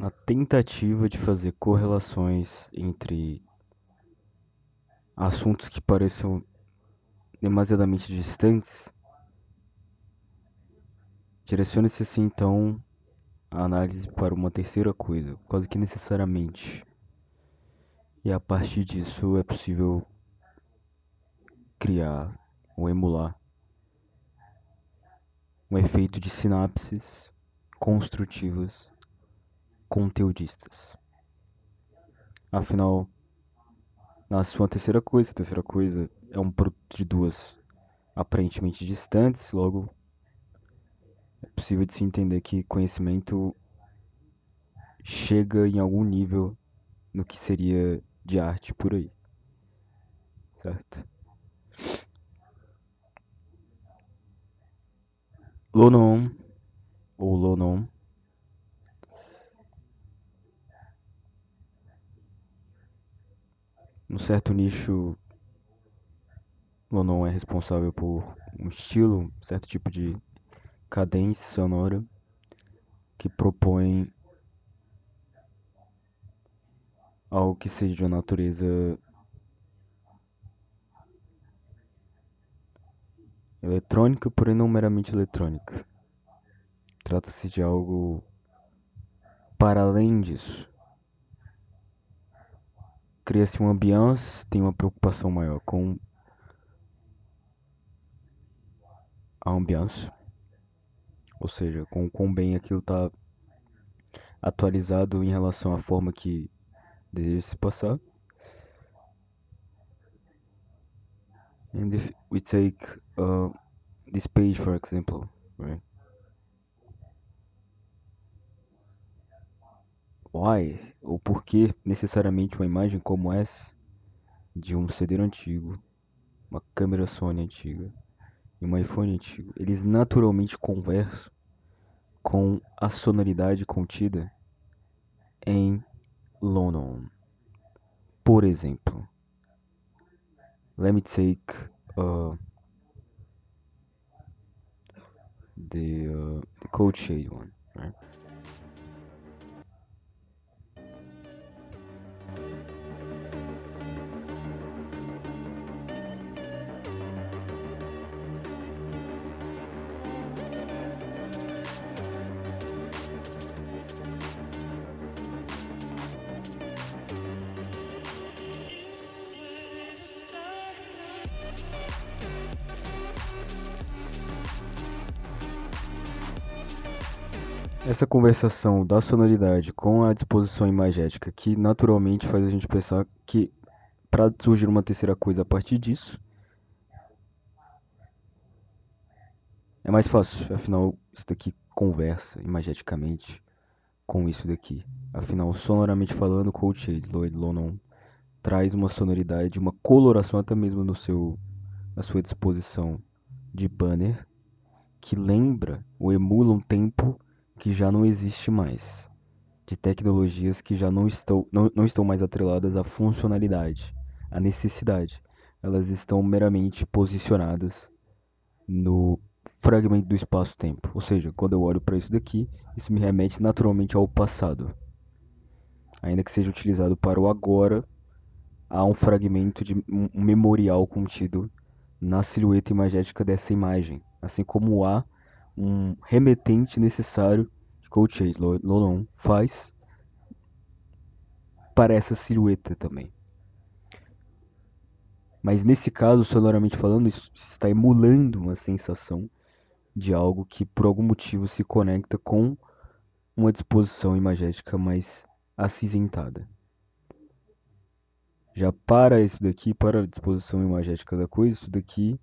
na tentativa de fazer correlações entre assuntos que pareçam demasiadamente distantes, direcione-se assim então a análise para uma terceira coisa, quase que necessariamente. E a partir disso é possível criar ou emular um efeito de sinapses construtivas conteudistas. Afinal, nasce uma terceira coisa. A terceira coisa é um produto de duas aparentemente distantes, logo é possível de se entender que conhecimento chega em algum nível no que seria de arte por aí, certo? Lonon, ou Lonon, num certo nicho, Lonon é responsável por um estilo, um certo tipo de cadência sonora que propõe algo que seja de uma natureza eletrônica, porém não meramente eletrônica. Trata-se de algo para além disso. Cria-se uma ambiance, tem uma preocupação maior com a ambiance, ou seja, com o quão bem aquilo está atualizado em relação à forma que deseja se passar. And if we take this page for example, right? Why, ou por que necessariamente uma imagem como essa de um CD antigo, uma câmera Sony antiga e um iPhone antigo, eles naturalmente conversam com a sonoridade contida em Lonon. Por exemplo, let me take the Cold Shade one, right? Essa conversação da sonoridade com a disposição imagética que naturalmente faz a gente pensar que para surgir uma terceira coisa a partir disso é mais fácil, afinal isso daqui conversa imageticamente com isso daqui. Afinal, sonoramente falando, Cold Shades, Lloyd Lonon traz uma sonoridade, uma coloração até mesmo na sua disposição de banner que lembra ou emula um tempo que já não existe mais, de tecnologias que já não estão mais atreladas à funcionalidade, à necessidade. Elas estão meramente posicionadas no fragmento do espaço-tempo. Ou seja, quando eu olho para isso daqui, isso me remete naturalmente ao passado. Ainda que seja utilizado para o agora, há um fragmento de um memorial contido na silhueta imagética dessa imagem, assim como há um remetente necessário que Coachella Lolon faz para essa silhueta também. Mas nesse caso, sonoramente falando, isso está emulando uma sensação de algo que por algum motivo se conecta com uma disposição imagética mais acinzentada. Já para isso daqui, para a disposição imagética da coisa, isso daqui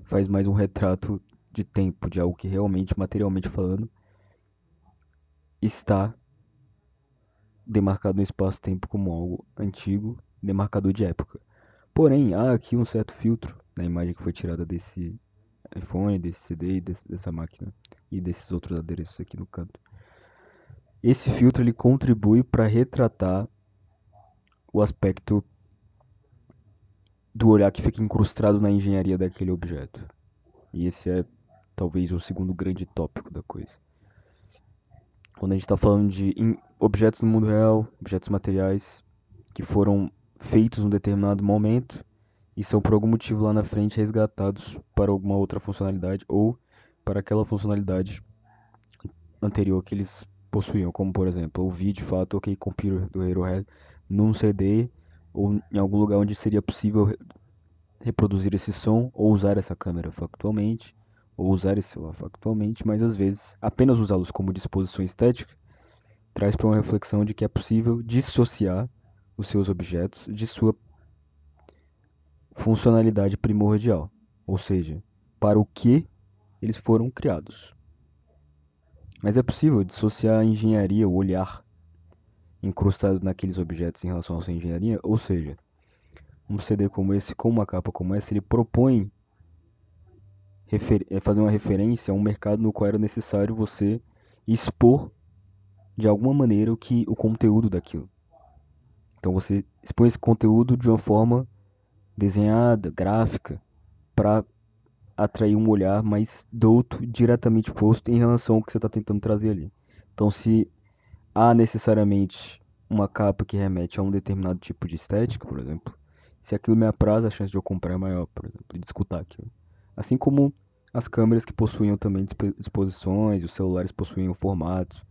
faz mais um retrato de tempo, de algo que realmente, materialmente falando, está demarcado no espaço-tempo como algo antigo, demarcador de época. Porém, há aqui um certo filtro na imagem que foi tirada desse iPhone, desse CD e dessa máquina e desses outros adereços aqui no canto. Esse filtro ele contribui para retratar o aspecto do olhar que fica incrustado na engenharia daquele objeto. E esse é talvez o segundo grande tópico da coisa. Quando a gente está falando de objetos no mundo real, objetos materiais que foram feitos num determinado momento e são por algum motivo lá na frente resgatados para alguma outra funcionalidade ou para aquela funcionalidade anterior que eles possuíam, como por exemplo, ouvir de fato OK Computer do Radiohead num CD ou em algum lugar onde seria possível reproduzir esse som ou usar essa câmera factualmente ou usar esse celular factualmente, mas às vezes apenas usá-los como disposição estética traz para uma reflexão de que é possível dissociar os seus objetos de sua funcionalidade primordial, ou seja, para o que eles foram criados. Mas é possível dissociar a engenharia, o olhar incrustado naqueles objetos em relação à sua engenharia, ou seja, um CD como esse, com uma capa como essa, ele propõe fazer uma referência a um mercado no qual era necessário você expor de alguma maneira o conteúdo daquilo. Então você expõe esse conteúdo de uma forma desenhada, gráfica, para atrair um olhar mais douto, diretamente posto em relação ao que você está tentando trazer ali. Então, se há necessariamente uma capa que remete a um determinado tipo de estética, por exemplo, se aquilo me apraz, a chance de eu comprar é maior, por exemplo, de escutar aquilo. Assim como as câmeras que possuíam também disposições, os celulares possuíam formatos,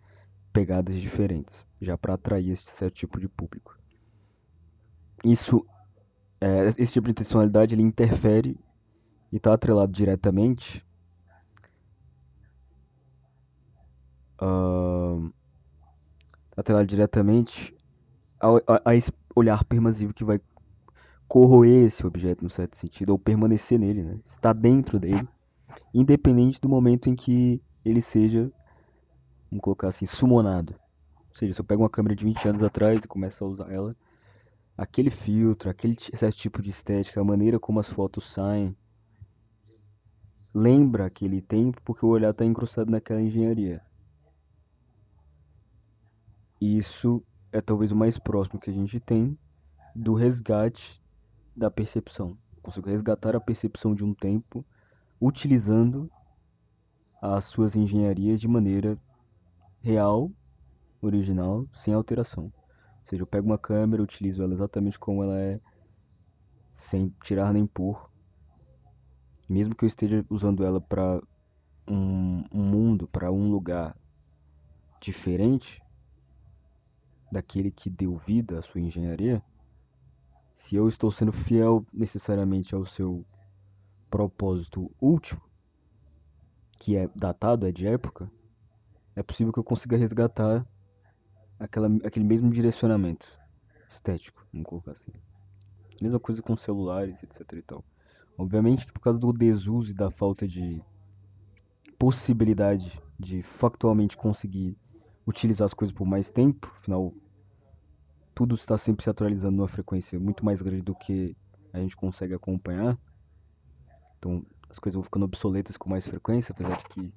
pegadas diferentes, já para atrair esse certo tipo de público. Esse tipo de intencionalidade ele interfere e está atrelado diretamente uh, atrelado diretamente a esse olhar pervasivo que vai corroer esse objeto no certo sentido, ou permanecer nele, né? Estar dentro dele, independente do momento em que ele seja, vamos colocar assim, sumonado. Ou seja, se eu pego uma câmera de 20 anos atrás e começo a usar ela, aquele filtro, aquele certo tipo de estética, a maneira como as fotos saem, lembra aquele tempo porque o olhar está incrustado naquela engenharia. E isso é talvez o mais próximo que a gente tem do resgate da percepção. Consigo resgatar a percepção de um tempo utilizando as suas engenharias de maneira real, original, sem alteração. Ou seja, eu pego uma câmera, utilizo ela exatamente como ela é, sem tirar nem pôr. Mesmo que eu esteja usando ela para um mundo, para um lugar diferente daquele que deu vida à sua engenharia, se eu estou sendo fiel necessariamente ao seu propósito último, que é datado, é de época, é possível que eu consiga resgatar aquele mesmo direcionamento estético, vamos colocar assim. Mesma coisa com celulares, etc e tal. Obviamente que por causa do desuso e da falta de possibilidade de factualmente conseguir utilizar as coisas por mais tempo, afinal, tudo está sempre se atualizando numa frequência muito mais grande do que a gente consegue acompanhar. Então, as coisas vão ficando obsoletas com mais frequência, apesar de que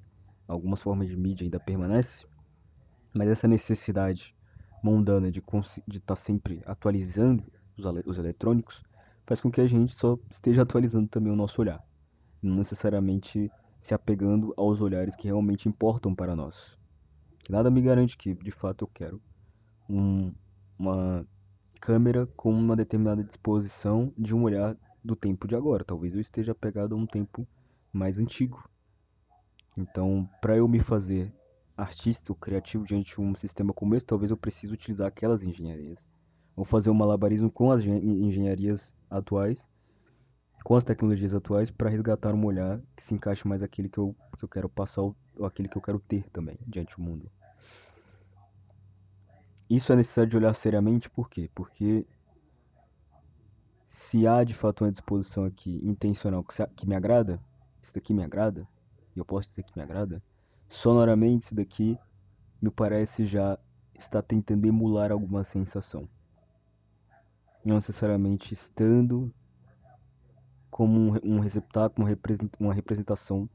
algumas formas de mídia ainda permanecem. Mas essa necessidade mundana de estar sempre atualizando os eletrônicos faz com que a gente só esteja atualizando também o nosso olhar, não necessariamente se apegando aos olhares que realmente importam para nós. Que nada me garante que, de fato, eu quero uma câmera com uma determinada disposição de um olhar do tempo de agora. Talvez eu esteja apegado a um tempo mais antigo. Então, para eu me fazer artista ou criativo diante de um sistema como esse, talvez eu precise utilizar aquelas engenharias. Ou fazer um malabarismo com as engenharias atuais, com as tecnologias atuais, para resgatar um olhar que se encaixe mais aquele que eu quero passar ou aquele que eu quero ter também diante do mundo. Isso é necessário de olhar seriamente, por quê? Porque se há de fato uma disposição aqui intencional que me agrada, isso daqui me agrada, e eu posso dizer que me agrada, sonoramente isso daqui me parece já estar tentando emular alguma sensação. Não necessariamente estando como um receptáculo, uma representação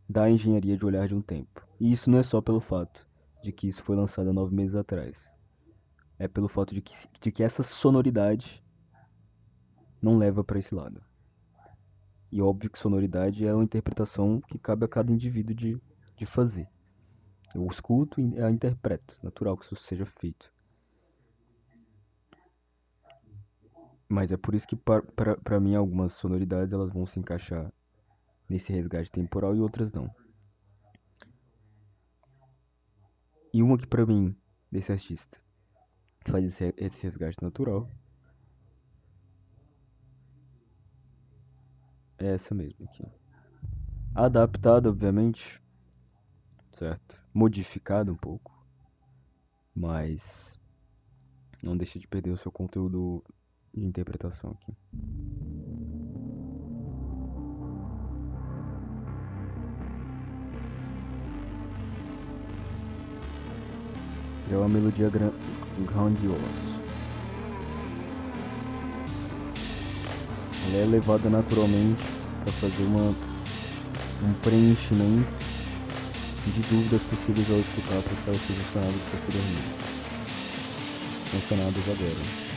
da engenharia de olhar de um tempo. E isso não é só pelo fato de que isso foi lançado há 9 meses atrás. É pelo fato de que essa sonoridade não leva para esse lado. E óbvio que sonoridade é uma interpretação que cabe a cada indivíduo de fazer. Eu escuto e eu interpreto. Natural que isso seja feito. Mas é por isso que pra mim algumas sonoridades elas vão se encaixar nesse resgate temporal e outras não. E uma que pra mim, desse artista, faz esse resgate natural, é essa mesmo aqui. Adaptada, obviamente, certo? Modificada um pouco, mas não deixa de perder o seu conteúdo de interpretação aqui. É uma melodia grandiosa. Ela é levada naturalmente para fazer um preenchimento de dúvidas possíveis ao escutar para que elas sejam sanadas posteriormente. São sanadas agora.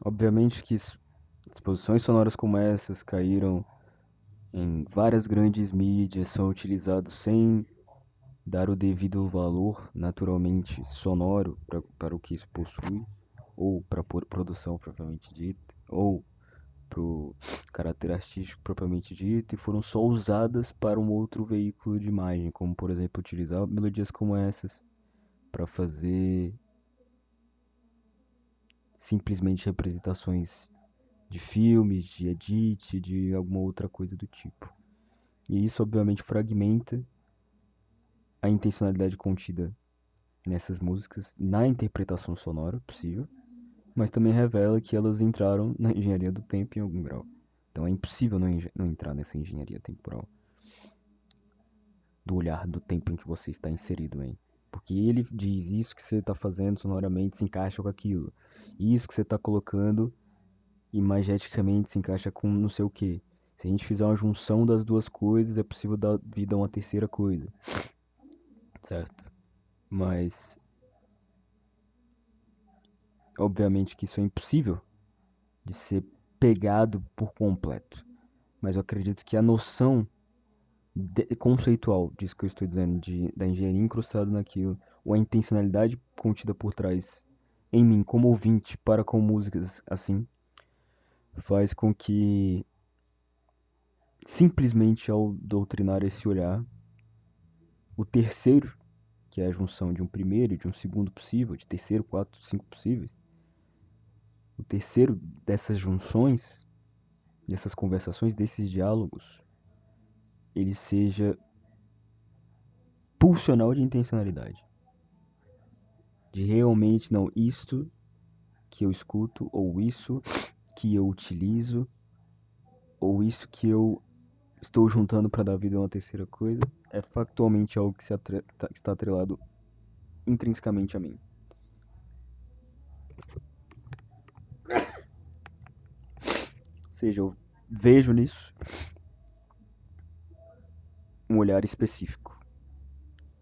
Obviamente que exposições sonoras como essas caíram em várias grandes mídias, são utilizados sem dar o devido valor naturalmente sonoro para o que isso possui, ou para a produção propriamente dita, ou para o caráter artístico propriamente dito, e foram só usadas para um outro veículo de imagem, como por exemplo utilizar melodias como essas para fazer simplesmente representações de filmes, de edit, de alguma outra coisa do tipo. E isso obviamente fragmenta a intencionalidade contida nessas músicas na interpretação sonora possível, mas também revela que elas entraram na engenharia do tempo em algum grau. Então é impossível não entrar nessa engenharia temporal, do olhar do tempo em que você está inserido em. Porque ele diz isso que você está fazendo sonoramente se encaixa com aquilo. E isso que você está colocando imageticamente se encaixa com não sei o que. Se a gente fizer uma junção das duas coisas, é possível dar vida a uma terceira coisa. Certo? Mas, obviamente que isso é impossível de ser pegado por completo. Mas eu acredito que a noção conceitual disso que eu estou dizendo, da engenharia incrustada naquilo, ou a intencionalidade contida por trás em mim como ouvinte para com músicas assim, faz com que simplesmente ao doutrinar esse olhar, o terceiro, que é a junção de um primeiro e de um segundo possível, de terceiro, quatro, cinco possíveis, o terceiro dessas junções, dessas conversações, desses diálogos, ele seja pulsional de intencionalidade. De realmente, não, isto que eu escuto, ou isso que eu utilizo, ou isso que eu estou juntando para dar vida a uma terceira coisa, é factualmente algo que está atrelado intrinsecamente a mim. Ou seja, eu vejo nisso um olhar específico.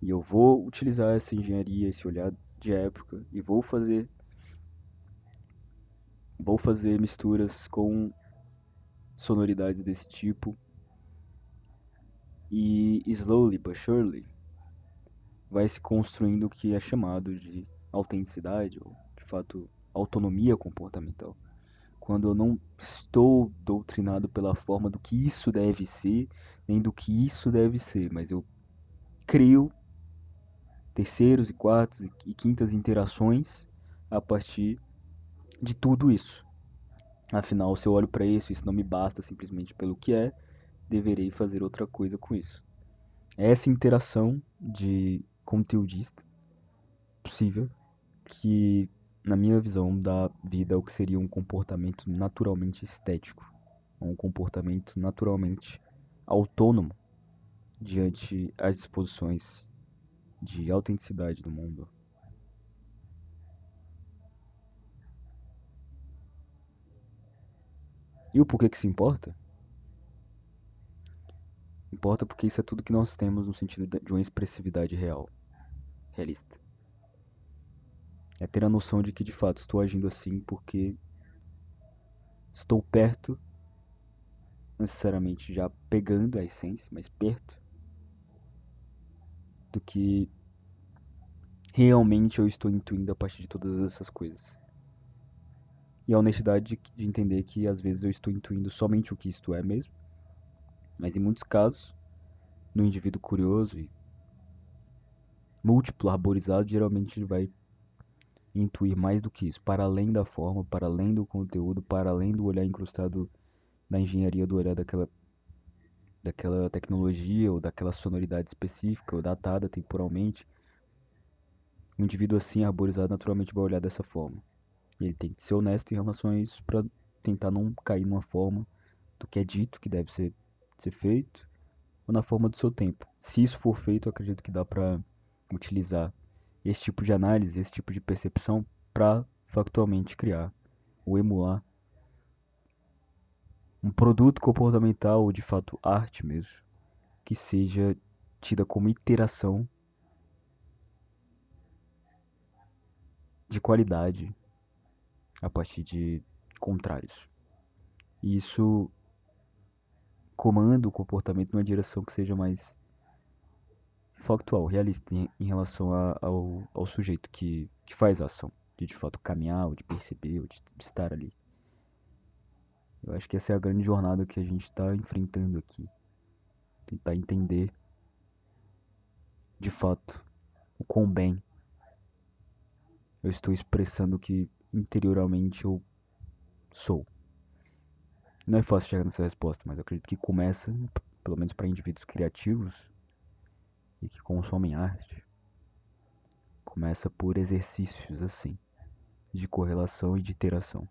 E eu vou utilizar essa engenharia, esse olhar de época, e vou fazer misturas com sonoridades desse tipo. E slowly but surely vai se construindo o que é chamado de autenticidade, ou de fato autonomia comportamental. Quando eu não estou doutrinado pela forma do que isso deve ser, nem do que isso deve ser, mas eu crio terceiros e quartos e quintas interações a partir de tudo isso. Afinal, se eu olho para isso não me basta simplesmente pelo que é, deverei fazer outra coisa com isso. É essa interação de conteudista possível que, na minha visão, dá vida ao que seria um comportamento naturalmente estético, um comportamento naturalmente autônomo diante as disposições de autenticidade do mundo. E o porquê que isso importa? Importa porque isso é tudo que nós temos no sentido de uma expressividade real, realista. É ter a noção de que de fato estou agindo assim porque estou perto, necessariamente já pegando a essência, mas perto do que realmente eu estou intuindo a partir de todas essas coisas. E a honestidade de entender que às vezes eu estou intuindo somente o que isto é mesmo, mas em muitos casos, no indivíduo curioso e múltiplo, arborizado, geralmente ele vai intuir mais do que isso, para além da forma, para além do conteúdo, para além do olhar incrustado da engenharia, do olhar daquela tecnologia ou daquela sonoridade específica ou datada temporalmente. Um indivíduo assim, arborizado, naturalmente vai olhar dessa forma. E ele tem que ser honesto em relação a isso para tentar não cair numa forma do que é dito que deve ser feito ou na forma do seu tempo. Se isso for feito, eu acredito que dá para utilizar esse tipo de análise, esse tipo de percepção para factualmente criar ou emular um produto comportamental ou de fato arte mesmo, que seja tida como iteração de qualidade a partir de contrários. E isso comanda o comportamento numa direção que seja mais factual, realista em relação ao sujeito que faz a ação, de fato caminhar, ou de perceber, ou de estar ali. Eu acho que essa é a grande jornada que a gente está enfrentando aqui. Tentar entender, de fato, o quão bem eu estou expressando o que interiormente eu sou. Não é fácil chegar nessa resposta, mas eu acredito que começa, pelo menos para indivíduos criativos e que consomem arte, começa por exercícios assim, de correlação e de iteração.